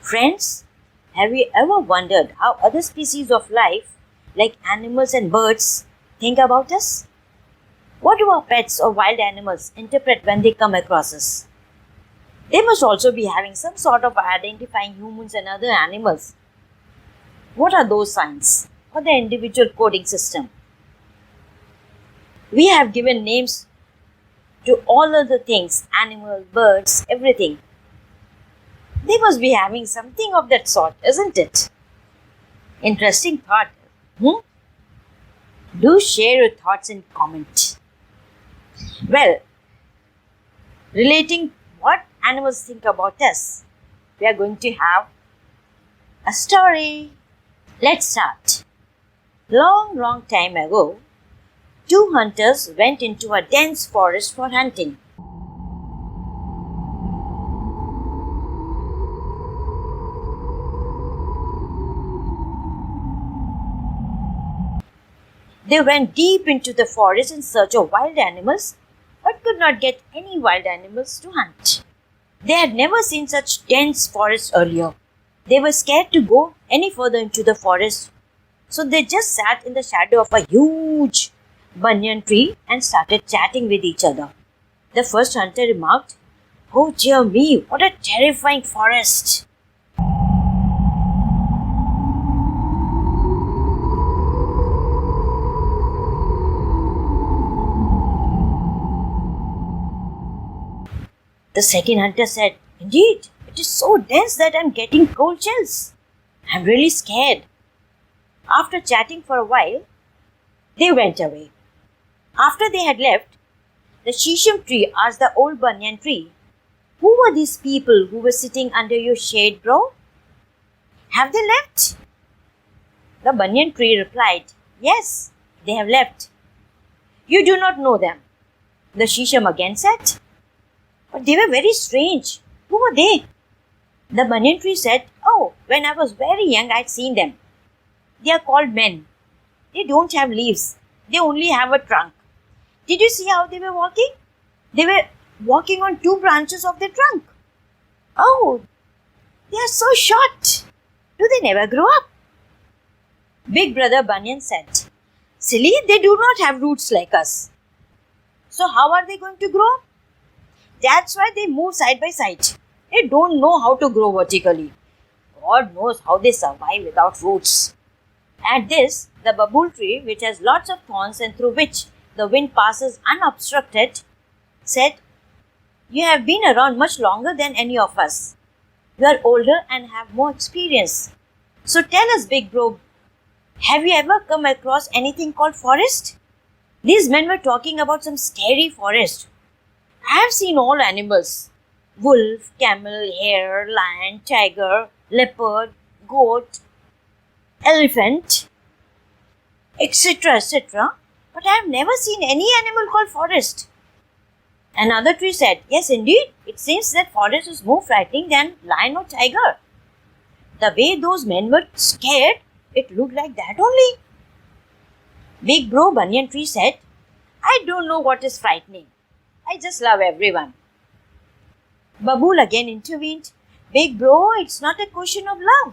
Friends, have you ever wondered how other species of life, like animals and birds, think about us? What do our pets or wild animals interpret when they come across us? They must also be having some sort of identifying humans and other animals. What are those signs or the individual coding system? We have given names to all other things, animals, birds, everything. They must be having something of that sort, isn't it? Interesting thought. Do share your thoughts in comment. Well, relating what animals think about us, we are going to have a story. Let's start. Long time ago, two hunters went into a dense forest for hunting. They went deep into the forest in search of wild animals, but could not get any wild animals to hunt. They had never seen such dense forest earlier. They were scared to go any further into the forest, so they just sat in the shadow of a huge banyan tree and started chatting with each other. The first hunter remarked, "Oh dear me, what a terrifying forest!" The second hunter said, "Indeed, it is so dense that I'm getting cold chills. I'm really scared." After chatting for a while, they went away. After they had left, the shisham tree asked the old banyan tree, "Who were these people who were sitting under your shade, bro? Have they left?" The banyan tree replied, "Yes, they have left. You do not know them." The shisham again said, "But they were very strange. Who were they?" The banyan tree said, "Oh, when I was very young, I'd seen them. They are called men. They don't have leaves. They only have a trunk. Did you see how they were walking? They were walking on two branches of the trunk. Oh, they are so short. Do they never grow up?" Big brother Banyan said, "Silly, they do not have roots like us. So how are they going to grow up? That's why they move side by side. They don't know how to grow vertically. God knows how they survive without roots." At this, the babul tree, which has lots of thorns and through which the wind passes unobstructed, said, "You have been around much longer than any of us. You are older and have more experience. So tell us, big bro, have you ever come across anything called forest?" These men were talking about some scary forest. "I have seen all animals: wolf, camel, hare, lion, tiger, leopard, goat, elephant, etc. But I have never seen any animal called forest." Another tree said, "Yes, indeed, it seems that forest is more frightening than lion or tiger. The way those men were scared, it looked like that only." Big bro banyan tree said, "I don't know what is frightening. I just love everyone." Babul again intervened, "Big bro, it's not a question of love.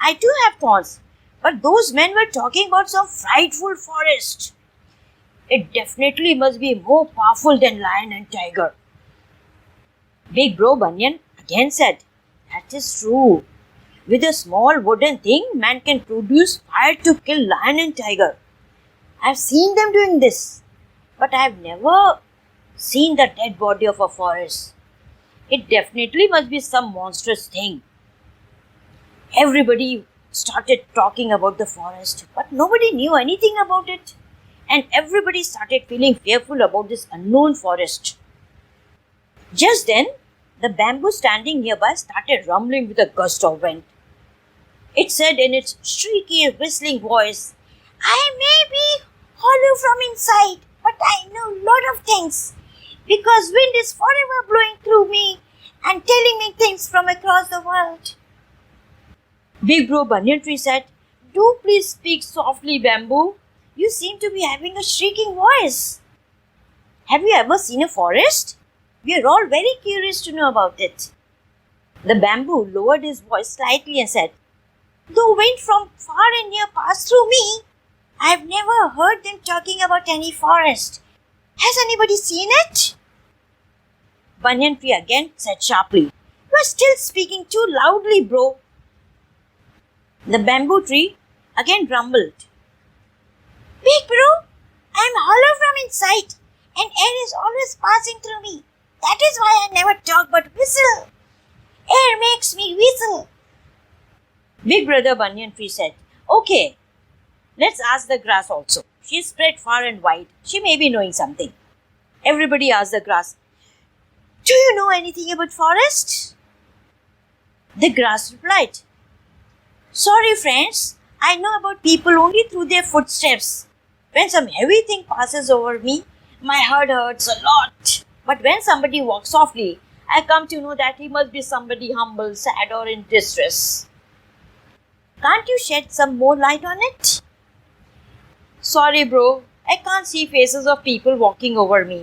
I too have thorns. But those men were talking about some frightful forest. It definitely must be more powerful than lion and tiger." Big bro Banyan again said, "That is true. With a small wooden thing, man can produce fire to kill lion and tiger. I've seen them doing this, but I've never seen the dead body of a forest. It definitely must be some monstrous thing." Everybody started talking about the forest, but nobody knew anything about it, and everybody started feeling fearful about this unknown forest. Just then, the bamboo standing nearby started rumbling with a gust of wind. It said in its shrieky, whistling voice, "I may be hollow from inside, but I know a lot of things, because wind is forever blowing through me and telling me things from across the world." Big bro banyan tree said, "Do please speak softly, bamboo. You seem to be having a shrieking voice. Have you ever seen a forest? We are all very curious to know about it." The bamboo lowered his voice slightly and said, "Though wind from far and near pass through me, I've never heard them talking about any forest. Has anybody seen it?" Banyan Tree again said sharply, "You are still speaking too loudly, bro." The bamboo tree again grumbled, "Big bro, I'm hollow from inside and air is always passing through me. That is why I never talk but whistle. Air makes me whistle." Big brother Banyan Tree said, "Okay, let's ask the grass also. She's spread far and wide. She may be knowing something." Everybody asked the grass, "Do you know anything about forest?" The grass replied, "Sorry friends, I know about people only through their footsteps. When some heavy thing passes over me, my heart hurts a lot. But when somebody walks softly, I come to know that he must be somebody humble, sad or in distress. Can't you shed some more light on it?" "Sorry bro, I can't see faces of people walking over me.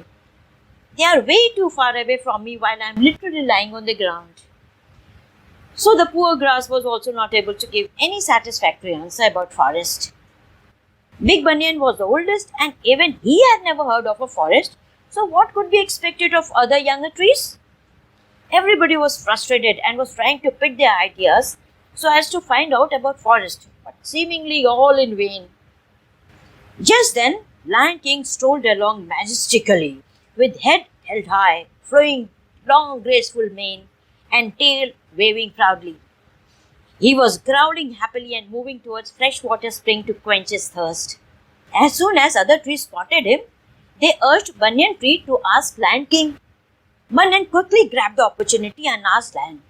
They are way too far away from me while I am literally lying on the ground." So the poor grass was also not able to give any satisfactory answer about forest. Big Banyan was the oldest and even he had never heard of a forest, so what could be expected of other younger trees? Everybody was frustrated and was trying to pit their ideas so as to find out about forest, but seemingly all in vain. Just then, Lion King strolled along majestically, with head held high, flowing long graceful mane, and tail waving proudly. He was growling happily and moving towards freshwater spring to quench his thirst. As soon as other trees spotted him, they urged Banyan Tree to ask Lion King. Banyan quickly grabbed the opportunity and asked Lion,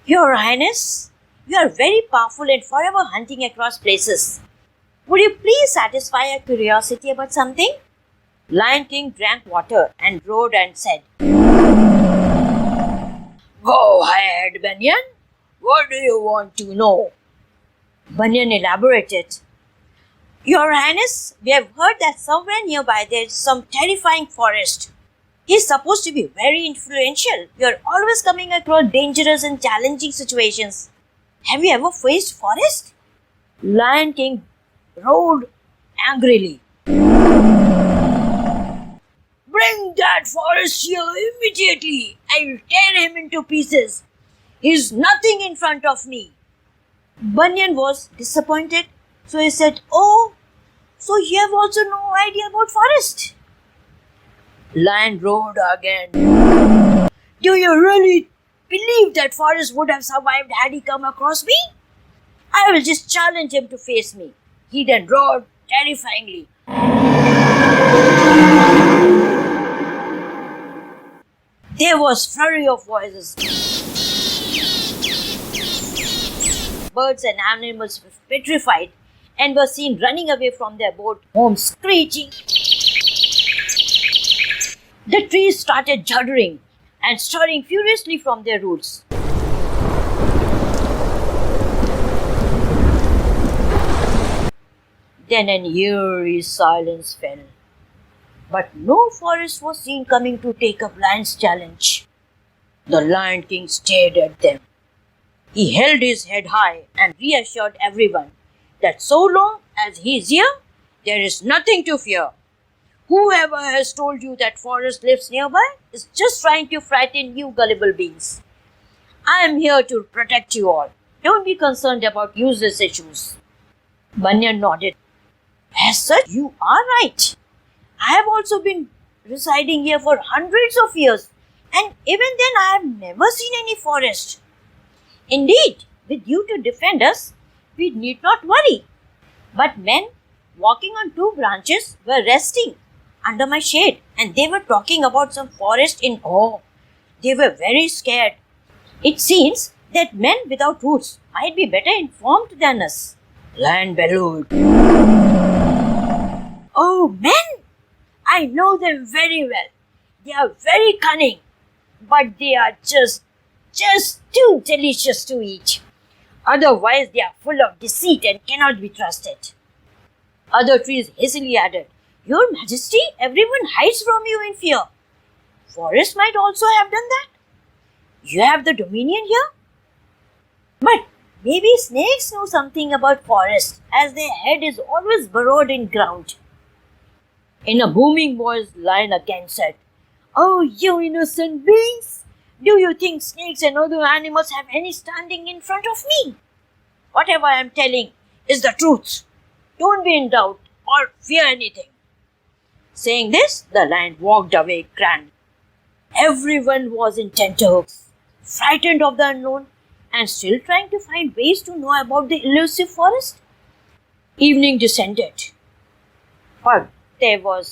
"Your Highness, you are very powerful and forever hunting across places. Would you please satisfy our curiosity about something?" Lion King drank water and roared and said, "Go ahead, Banyan. What do you want to know?" Banyan elaborated, "Your Highness, we have heard that somewhere nearby there is some terrifying forest. He is supposed to be very influential. You are always coming across dangerous and challenging situations. Have you ever faced forest?" Lion King roared angrily, "Bring that forest here immediately. I will tear him into pieces. He is nothing in front of me." Banyan was disappointed, so he said, "Oh, so you have also no idea about forest?" Lion roared again, "Do you really believe that forest would have survived had he come across me? I will just challenge him to face me." He then roared terrifyingly. There was flurry of voices. Birds and animals were petrified and were seen running away from their boat home screeching. The trees started juddering and stirring furiously from their roots. Then an eerie silence fell. But no forest was seen coming to take up Lion's challenge. The Lion King stared at them. He held his head high and reassured everyone that so long as he is here, there is nothing to fear. Whoever has told you that forest lives nearby is just trying to frighten you gullible beings. I am here to protect you all. Don't be concerned about useless issues." Banyan nodded. "As such, you are right. I have also been residing here for hundreds of years, and even then I have never seen any forest. Indeed, with you to defend us, we need not worry." But men walking on two branches were resting under my shade, and they were talking about some forest in awe. They were very scared. It seems that men without roots might be better informed than us. Lion bellowed, "Oh, men! I know them very well. They are very cunning, but they are just too delicious to eat. Otherwise, they are full of deceit and cannot be trusted." Other trees hastily added, "Your Majesty, everyone hides from you in fear. Forest might also have done that. You have the dominion here? But maybe snakes know something about forest, as their head is always burrowed in ground. In a booming voice, lion again said, "Oh, you innocent beings! Do you think snakes and other animals have any standing in front of me? Whatever I am telling is the truth. Don't be in doubt or fear anything." Saying this, the lion walked away grand. Everyone was in tenterhooks, frightened of the unknown and still trying to find ways to know about the elusive forest. Evening descended, but there was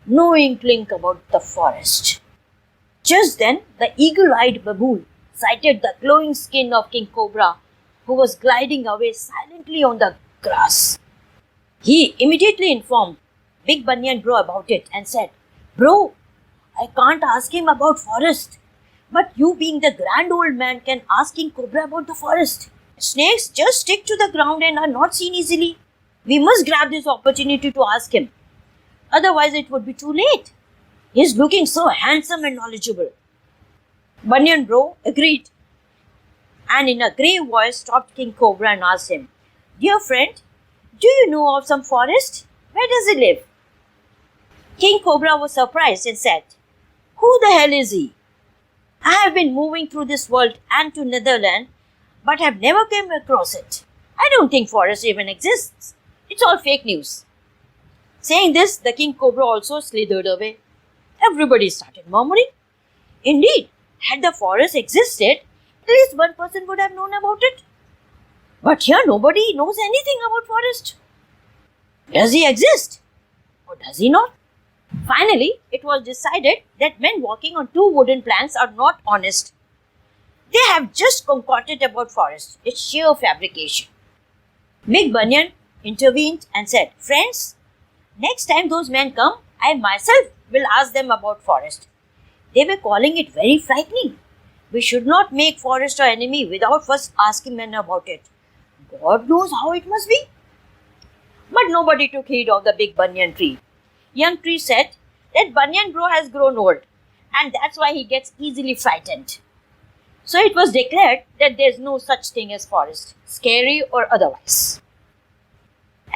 no inkling about the forest. Just then, the eagle-eyed baboon sighted the glowing skin of King Cobra, who was gliding away silently on the grass. He immediately informed Big Banyan Bro about it and said, "Bro, I can't ask him about forest, but you being the grand old man can ask King Cobra about the forest. Snakes just stick to the ground and are not seen easily. We must grab this opportunity to ask him. Otherwise it would be too late. He's looking so handsome and knowledgeable." Banyan Bro agreed, and in a grave voice stopped King Cobra and asked him, "Dear friend, do you know of some forest? Where does he live?" King Cobra was surprised and said, "Who the hell is he? I have been moving through this world and to Netherland, but have never come across it. I don't think forest even exists. It's all fake news." Saying this, the King Cobra also slithered away. Everybody started murmuring. Indeed, had the forest existed, at least one person would have known about it. But here nobody knows anything about forest. Does he exist? Or does he not? Finally, it was decided that men walking on two wooden planks are not honest. They have just concocted about forest. It's sheer fabrication. Big Banyan intervened and said, "Friends, next time those men come, I myself will ask them about forest. They were calling it very frightening. We should not make forest our enemy without first asking men about it. God knows how it must be." But nobody took heed of the big banyan tree. Young tree said that Banyan Bro has grown old and that's why he gets easily frightened. So it was declared that there's no such thing as forest, scary or otherwise.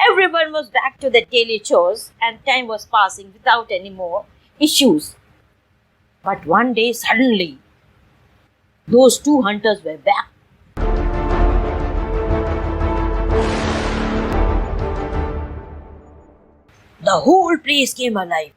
Everyone was back to their daily chores and time was passing without any more issues. But one day suddenly, those two hunters were back. The whole place came alive.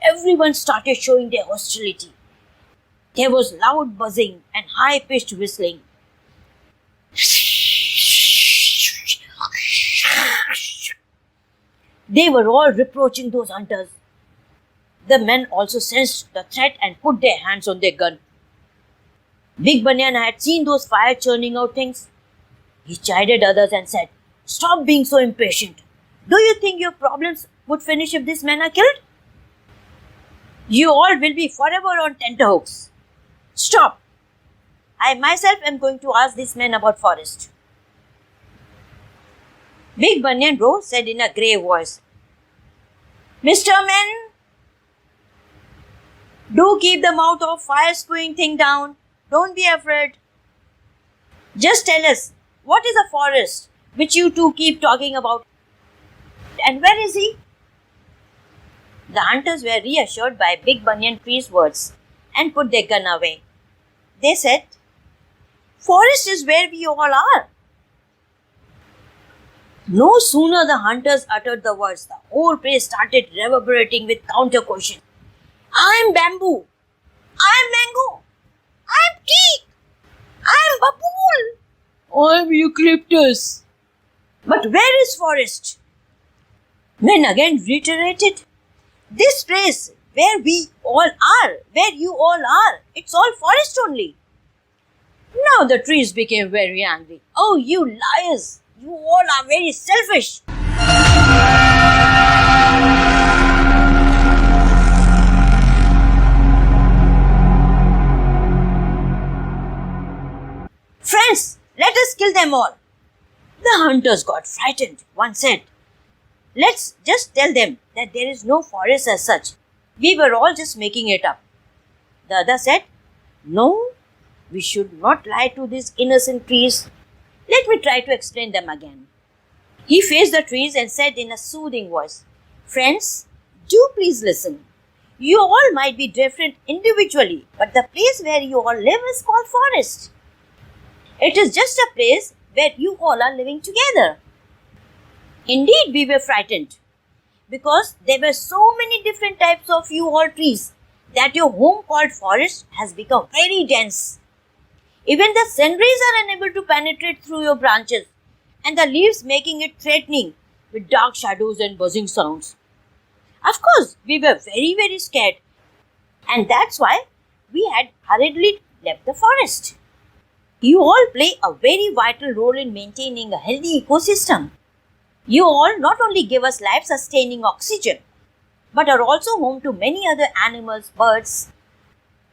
Everyone started showing their hostility. There was loud buzzing and high-pitched whistling. They were all reproaching those hunters. The men also sensed the threat and put their hands on their gun. Big Banyan had seen those fire churning out things. He chided others and said, "Stop being so impatient. Do you think your problems would finish if these men are killed? You all will be forever on tenterhooks. Stop. I myself am going to ask these men about forest." Big Banyan Bro said in a grave voice, "Mr. Men, do keep the mouth of fire spewing thing down. Don't be afraid. Just tell us, what is a forest which you two keep talking about? And where is he?" The hunters were reassured by Big Banyan Tree's words and put their gun away. They said, "Forest is where we all are." No sooner the hunters uttered the words, the whole place started reverberating with counter questions. "I am bamboo. I am mango. I am teak. I am babool. I am eucalyptus. But where is forest?" Men again reiterated, "This place where we all are, where you all are, it's all forest only." Now the trees became very angry. "Oh, you liars! You all are very selfish." Friends, Let us kill them all. The hunters got frightened. One said, let's just tell them that there is no forest as such. We were all just making it up. The other said, no, we should not lie to these innocent trees. Let me try to explain them again. He faced the trees and said in a soothing voice, friends, do please listen. You all might be different individually, but the place where you all live is called forest. It is just a place where you all are living together. Indeed, we were frightened because there were so many different types of you all trees that your home called forest has become very dense. Even the sun rays are unable to penetrate through your branches, and the leaves making it threatening with dark shadows and buzzing sounds. Of course, we were very, very scared, and that's why we had hurriedly left the forest. You all play a very vital role in maintaining a healthy ecosystem. You all not only give us life-sustaining oxygen, but are also home to many other animals, birds,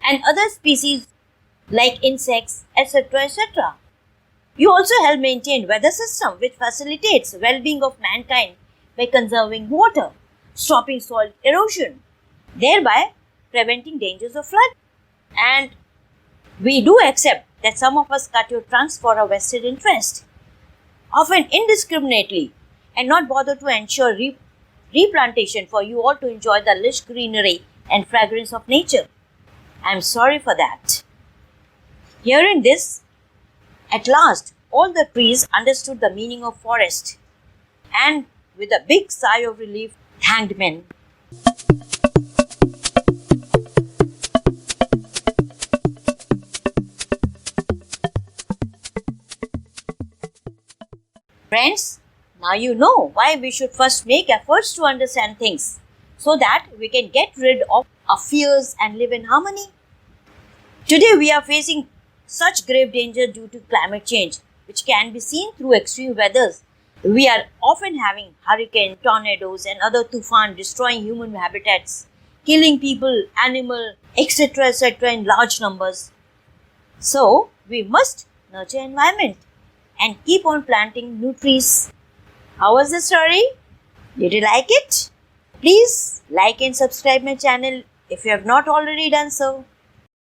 and other species like insects, etc., etc. You also help maintain weather system which facilitates well-being of mankind by conserving water, stopping soil erosion, thereby preventing dangers of flood. And we do accept that some of us cut your trunks for a vested interest, often indiscriminately, and not bother to ensure replantation for you all to enjoy the lush greenery and fragrance of nature. I am sorry for that. Hearing this, at last, all the trees understood the meaning of forest, and with a big sigh of relief, thanked men. Friends, now you know why we should first make efforts to understand things so that we can get rid of our fears and live in harmony. Today we are facing such grave danger due to climate change, which can be seen through extreme weathers. We are often having hurricanes, tornadoes and other tufan destroying human habitats, killing people, animals, etc. etc. in large numbers. So we must nurture environment and keep on planting new trees. How was the story? Did you like it? Please like and subscribe my channel if you have not already done so.